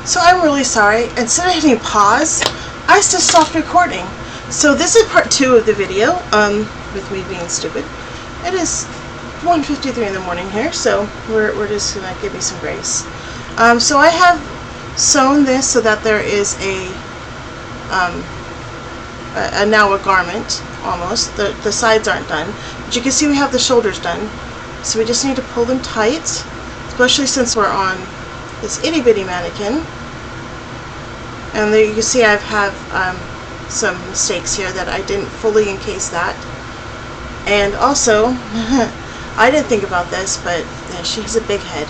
So I'm really sorry. Instead of hitting pause, I just stopped recording. So this is part 2 of the video, with me being stupid. It is 1:53 in the morning here, so we're just gonna give me some grace. So I have sewn this so that there is now a garment almost. The sides aren't done, but you can see we have the shoulders done. So we just need to pull them tight, especially since we're on this itty bitty mannequin. And there you can see I have some mistakes here that I didn't fully encase that. And also, I didn't think about this, but she has a big head.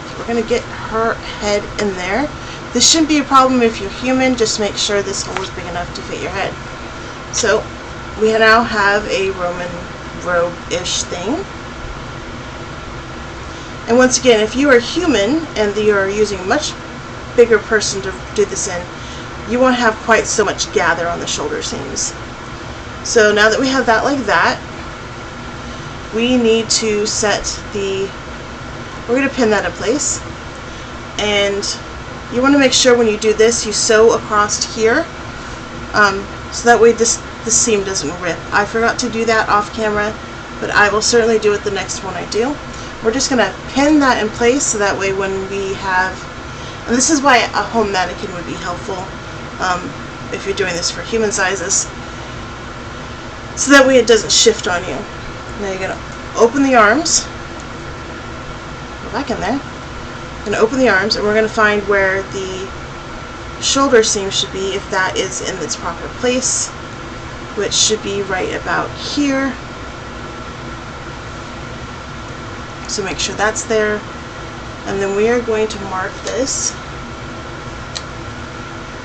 So we're going to get her head in there. This shouldn't be a problem if you're human, just make sure this hole is big enough to fit your head. So we now have a Roman robe-ish thing. And once again, if you are human and you are using a much bigger person to do this in, you won't have quite so much gather on the shoulder seams. So now that we have that like that, we need to we're going to pin that in place. And you want to make sure when you do this, you sew across here, so that way the seam doesn't rip. I forgot to do that off camera, but I will certainly do it the next one I do. We're just going to pin that in place so that way when we have, and this is why a home mannequin would be helpful if you're doing this for human sizes, so that way it doesn't shift on you. Now you're going to open the arms, go back in there, going to open the arms, and we're going to find where the shoulder seam should be, if that is in its proper place, which should be right about here. So make sure that's there, and then we are going to mark this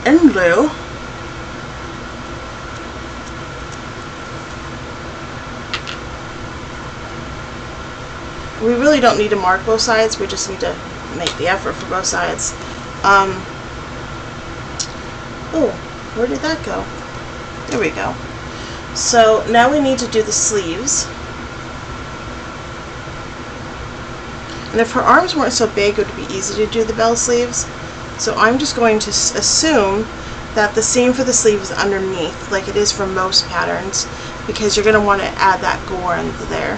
in blue. We really don't need to mark both sides, we just need to make the effort for both sides. Oh, where did that go? There we go. So now we need to do the sleeves. And if her arms weren't so big, it would be easy to do the bell sleeves. So I'm just going to assume that the seam for the sleeve is underneath, like it is for most patterns, because you're going to want to add that gore in there.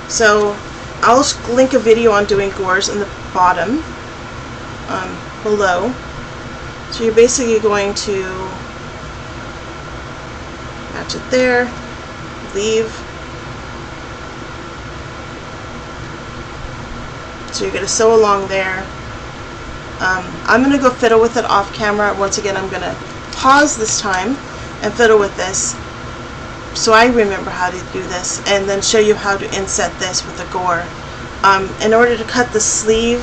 So I'll link a video on doing gores in the bottom, below. So you're basically going to match it there, leave. So you're going to sew along there. I'm going to go fiddle with it off camera. Once again, I'm going to pause this time and fiddle with this so I remember how to do this, and then show you how to inset this with the gore. In order to cut the sleeve,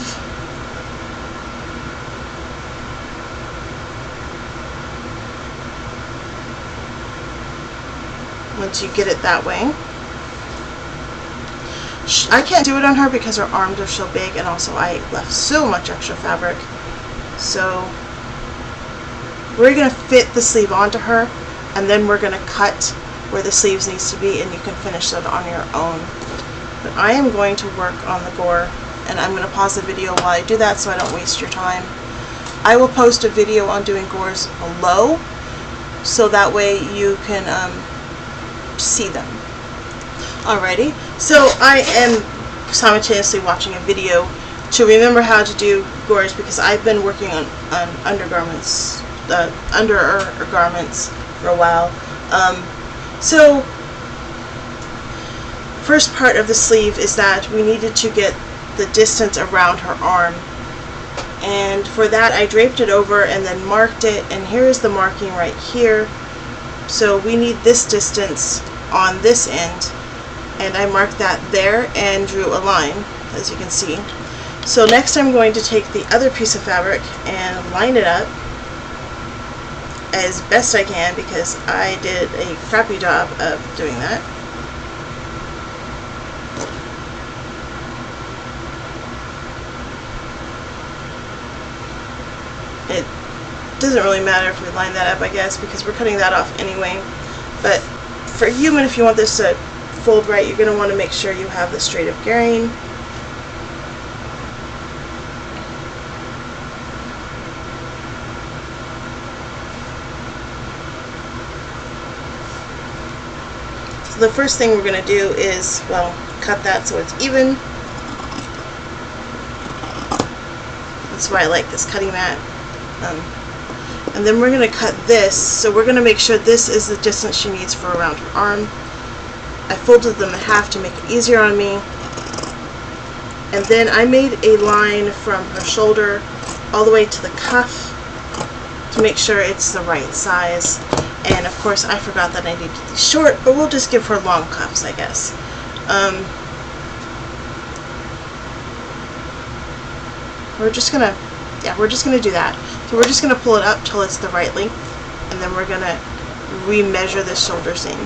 once you get it that way, I can't do it on her because her arms are so big, and also I left so much extra fabric. So we're going to fit the sleeve onto her, and then we're going to cut where the sleeves needs to be, and you can finish that on your own. But I am going to work on the gore, and I'm going to pause the video while I do that so I don't waste your time. I will post a video on doing gores below, so that way you can see them. Alrighty, so I am simultaneously watching a video to remember how to do gores, because I've been working on undergarments, garments for a while. So first part of the sleeve is that we needed to get the distance around her arm, and for that I draped it over and then marked it, and here is the marking right here. So we need this distance on this end, and I marked that there and drew a line, as you can see. So next I'm going to take the other piece of fabric and line it up as best I can, because I did a crappy job of doing that. It doesn't really matter if we line that up, I guess, because we're cutting that off anyway. But for human, if you want this to fold right, you're going to want to make sure you have the straight of gearing. So the first thing we're going to do is, well, cut that so it's even. That's why I like this cutting mat. And then we're going to cut this, so we're going to make sure this is the distance she needs for around her arm. I folded them in half to make it easier on me. And then I made a line from her shoulder all the way to the cuff to make sure it's the right size. And of course I forgot that I needed these short, but we'll just give her long cuffs, I guess. We're just gonna do that. So we're just gonna pull it up till it's the right length, and then we're gonna remeasure the shoulder seam.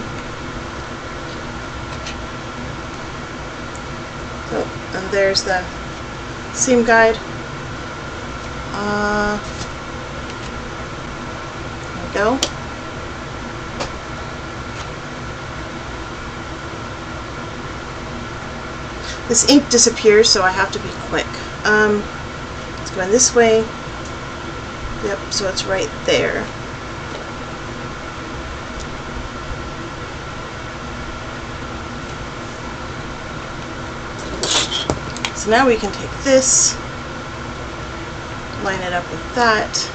So, and there's the seam guide. There we go. This ink disappears, so I have to be quick. It's going this way. Yep, so it's right there. So now we can take this, line it up with that,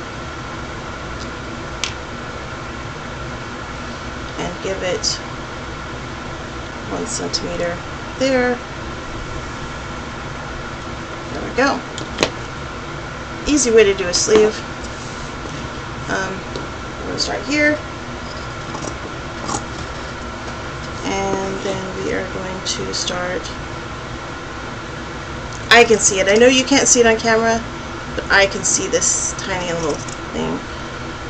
and give it 1 centimeter there. There we go. Easy way to do a sleeve. I'm going to start here, and then we are going to start. I can see it. I know you can't see it on camera, but I can see this tiny little thing.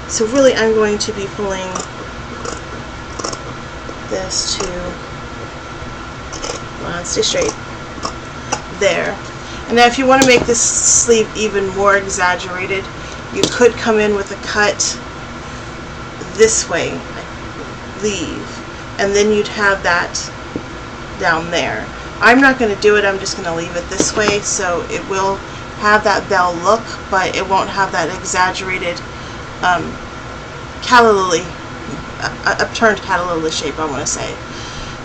So really I'm going to be pulling this to, come on, stay straight, there. And now if you want to make this sleeve even more exaggerated, you could come in with a cut this way, leave, and then you'd have that down there. I'm not going to do it, I'm just going to leave it this way, so it will have that bell look, but it won't have that exaggerated calla lily, upturned calla lily shape, I want to say.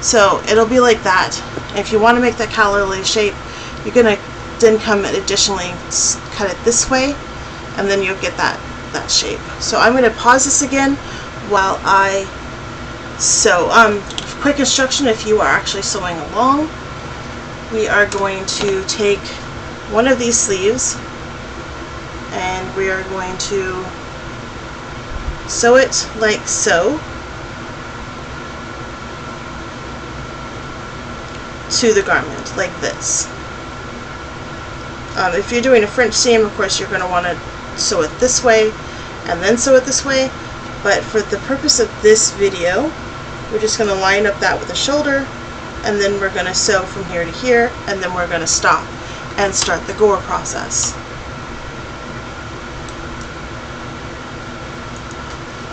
So it'll be like that. If you want to make that calla lily shape, you're going to then come and additionally cut it this way, and then you'll get that shape. So I'm going to pause this again while I sew. Quick instruction if you are actually sewing along. We are going to take one of these sleeves and we are going to sew it like so to the garment, like this. If you're doing a French seam, of course you're going to want to sew it this way and then sew it this way, but for the purpose of this video, we're just going to line up that with the shoulder, and then we're going to sew from here to here, and then we're going to stop and start the gore process.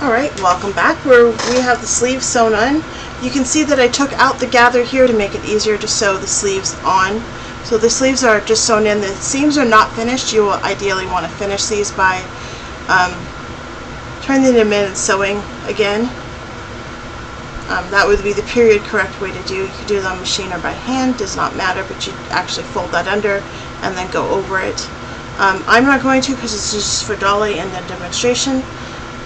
Alright, welcome back. We have the sleeves sewn on. You can see that I took out the gather here to make it easier to sew the sleeves on. So the sleeves are just sewn in. The seams are not finished. You will ideally want to finish these by turning them in and sewing again. That would be the period correct way to do. You could do it on machine or by hand, does not matter, but you actually fold that under and then go over it. I'm not going to because it's just for Dolly and the demonstration,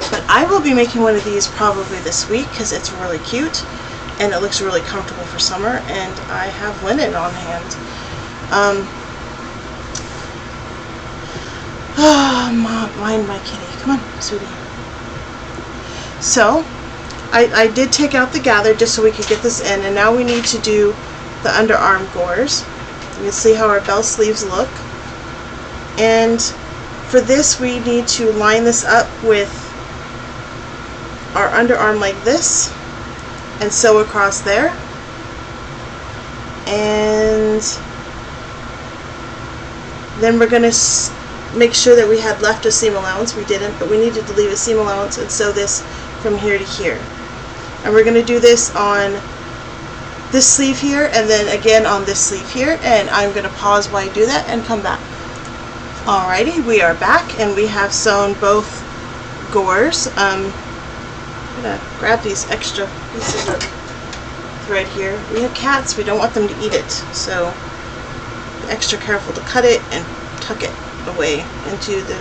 but I will be making one of these probably this week because it's really cute and it looks really comfortable for summer, and I have linen on hand. Mom, mind my kitty. Come on, sweetie. So, I did take out the gather just so we could get this in, and now we need to do the underarm gores. You can see how our bell sleeves look. And for this, we need to line this up with our underarm like this and sew across there. And then we're going to make sure that we had left a seam allowance. We didn't, but we needed to leave a seam allowance and sew this from here to here. And we're going to do this on this sleeve here and then again on this sleeve here, and I'm going to pause while I do that and come back. Alrighty, we are back and we have sewn both gores. I'm going to grab these extra pieces of thread here. We have cats, we don't want them to eat it, so be extra careful to cut it and tuck it away into the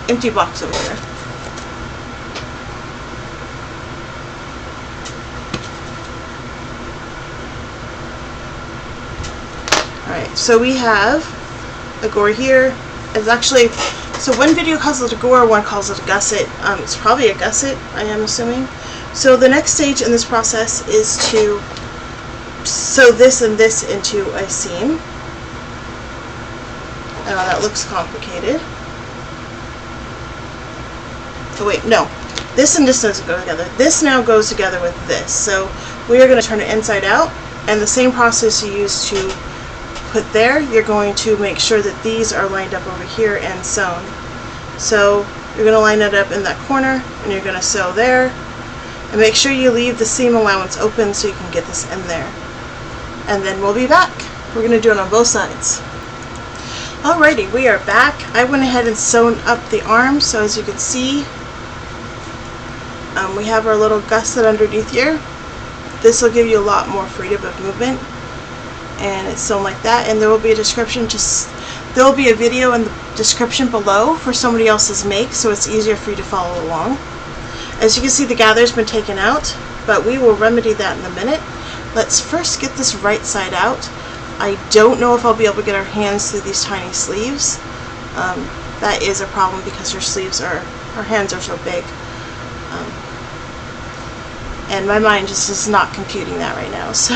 empty box over there. Alright, so we have a gore here. It's actually, so one video calls it a gore, one calls it a gusset. It's probably a gusset, I am assuming. So the next stage in this process is to sew this and this into a seam. That looks complicated. Oh wait, no. This and this doesn't go together. This now goes together with this. So we are going to turn it inside out, and the same process you use to put there, you're going to make sure that these are lined up over here and sewn. So you're going to line it up in that corner, and you're going to sew there, and make sure you leave the seam allowance open so you can get this in there. And then we'll be back. We're going to do it on both sides. Alrighty, we are back. I went ahead and sewn up the arms, so as you can see, we have our little gusset underneath here. This will give you a lot more freedom of movement, and it's sewn like that. And there will be a description, there will be a video in the description below for somebody else's make, so it's easier for you to follow along. As you can see, the gather's been taken out, but we will remedy that in a minute. Let's first get this right side out. I don't know if I'll be able to get our hands through these tiny sleeves. That is a problem because her hands are so big. And my mind just is not computing that right now, so.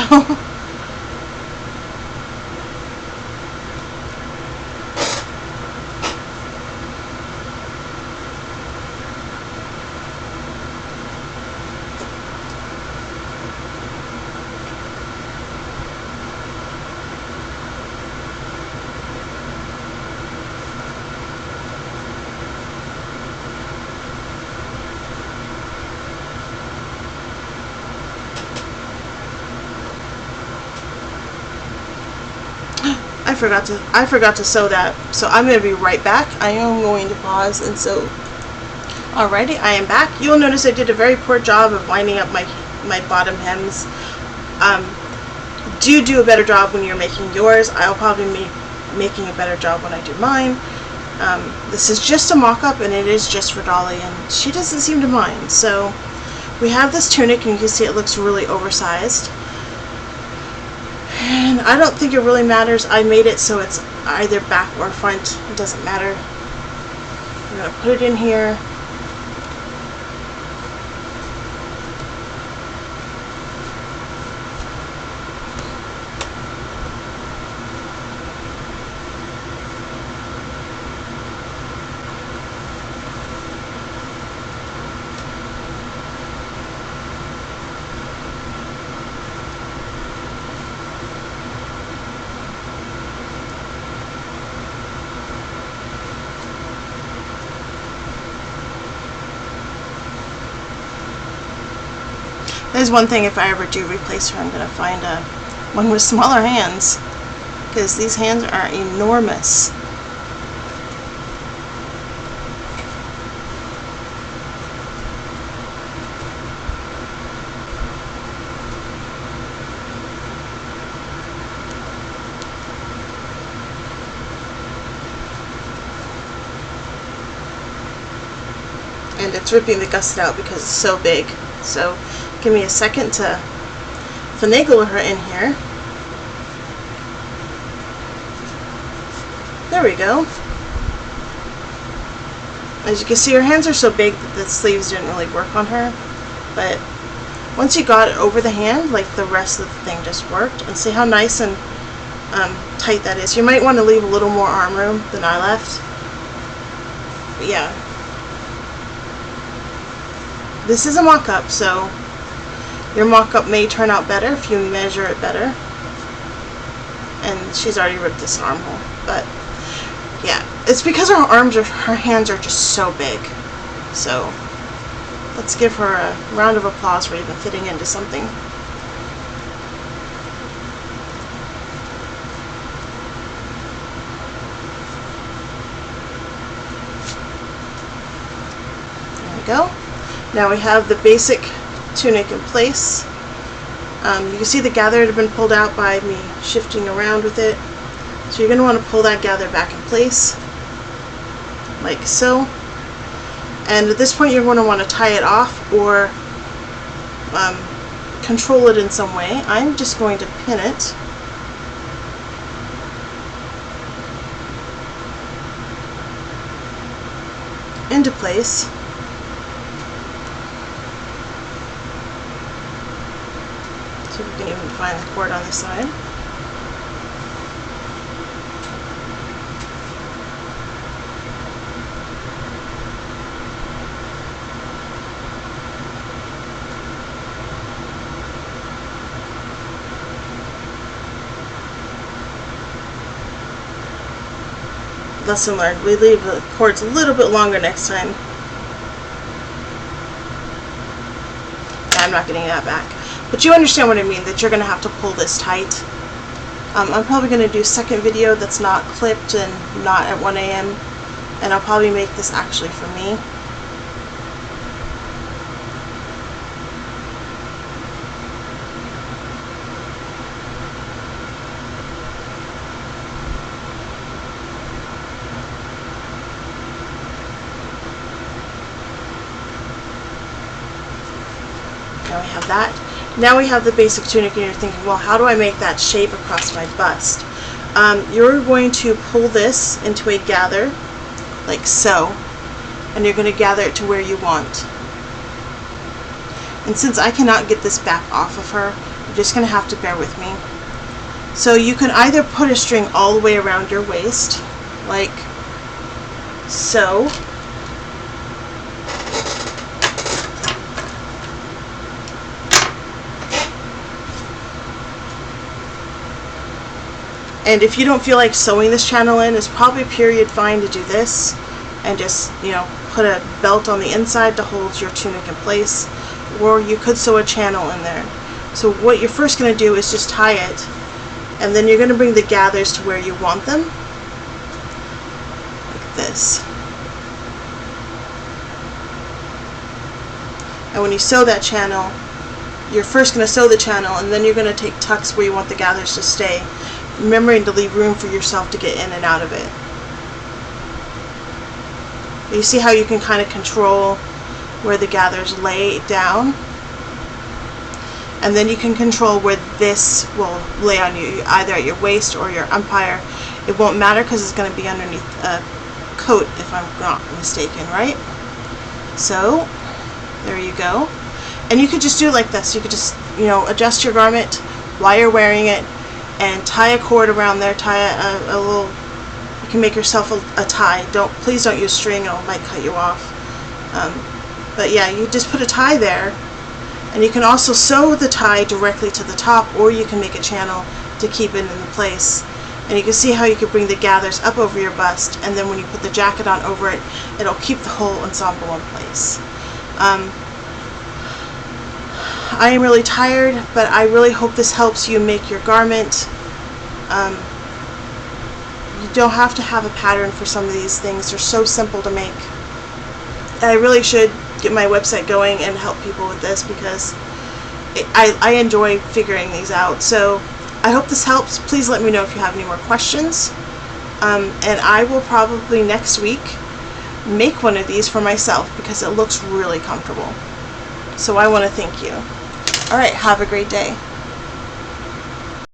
I forgot to sew that, so I'm going to be right back. I am going to pause and sew. Alrighty, I am back. You will notice I did a very poor job of lining up my bottom hems. Do a better job when you're making yours. I'll probably be making a better job when I do mine. This is just a mock-up, and it is just for Dolly, and she doesn't seem to mind. So we have this tunic, and you can see it looks really oversized. And I don't think it really matters. I made it so it's either back or front. It doesn't matter. I'm going to put it in here. There's one thing, if I ever do replace her, I'm going to find one with smaller hands, because these hands are enormous. And it's ripping the gusset out because it's so big. So give me a second to finagle her in here. There we go. As you can see, her hands are so big that the sleeves didn't really work on her. But once you got it over the hand, like, the rest of the thing just worked. And see how nice and tight that is. You might want to leave a little more arm room than I left. But yeah. This is a mock-up, so your mock-up may turn out better if you measure it better. And she's already ripped this armhole, but yeah, it's because her hands are just so big. So let's give her a round of applause for even fitting into something. There we go. Now we have the basic tunic in place. You can see the gather had been pulled out by me shifting around with it. So you're going to want to pull that gather back in place, like so. And at this point you're going to want to tie it off or control it in some way. I'm just going to pin it. Into place. See if we can even find the cord on this side. Lesson learned. We leave the cords a little bit longer next time. I'm not getting that back. But you understand what I mean, that you're going to have to pull this tight. I'm probably going to do a second video that's not clipped and not at 1 a.m. and I'll probably make this actually for me. Now we have that. Now we have the basic tunic and you're thinking, well, how do I make that shape across my bust? You're going to pull this into a gather, like so, and you're going to gather it to where you want. And since I cannot get this back off of her, you're just going to have to bear with me. So you can either put a string all the way around your waist, like so. And if you don't feel like sewing this channel in, it's probably period fine to do this and just, you know, put a belt on the inside to hold your tunic in place, or you could sew a channel in there. So what you're first going to do is just tie it, and then you're going to bring the gathers to where you want them, like this. And when you sew that channel, you're first going to sew the channel, and then you're going to take tucks where you want the gathers to stay, remembering to leave room for yourself to get in and out of it. You see how you can kind of control where the gathers lay down, and then you can control where this will lay on you, either at your waist or your umpire. It won't matter because it's going to be underneath a coat, if I'm not mistaken, right? So there you go. And you could just do it like this. You could just, you know, adjust your garment while you're wearing it and tie a cord around there. Tie a little, you can make yourself a tie. Please don't use string, it might cut you off. But yeah, you just put a tie there, and you can also sew the tie directly to the top, or you can make a channel to keep it in place. And you can see how you can bring the gathers up over your bust, and then when you put the jacket on over it, it'll keep the whole ensemble in place. I am really tired, but I really hope this helps you make your garment. You don't have to have a pattern for some of these things. They're so simple to make. I really should get my website going and help people with this, because I enjoy figuring these out. So I hope this helps. Please let me know if you have any more questions. And I will probably next week make one of these for myself because it looks really comfortable. So I want to thank you. Alright, have a great day.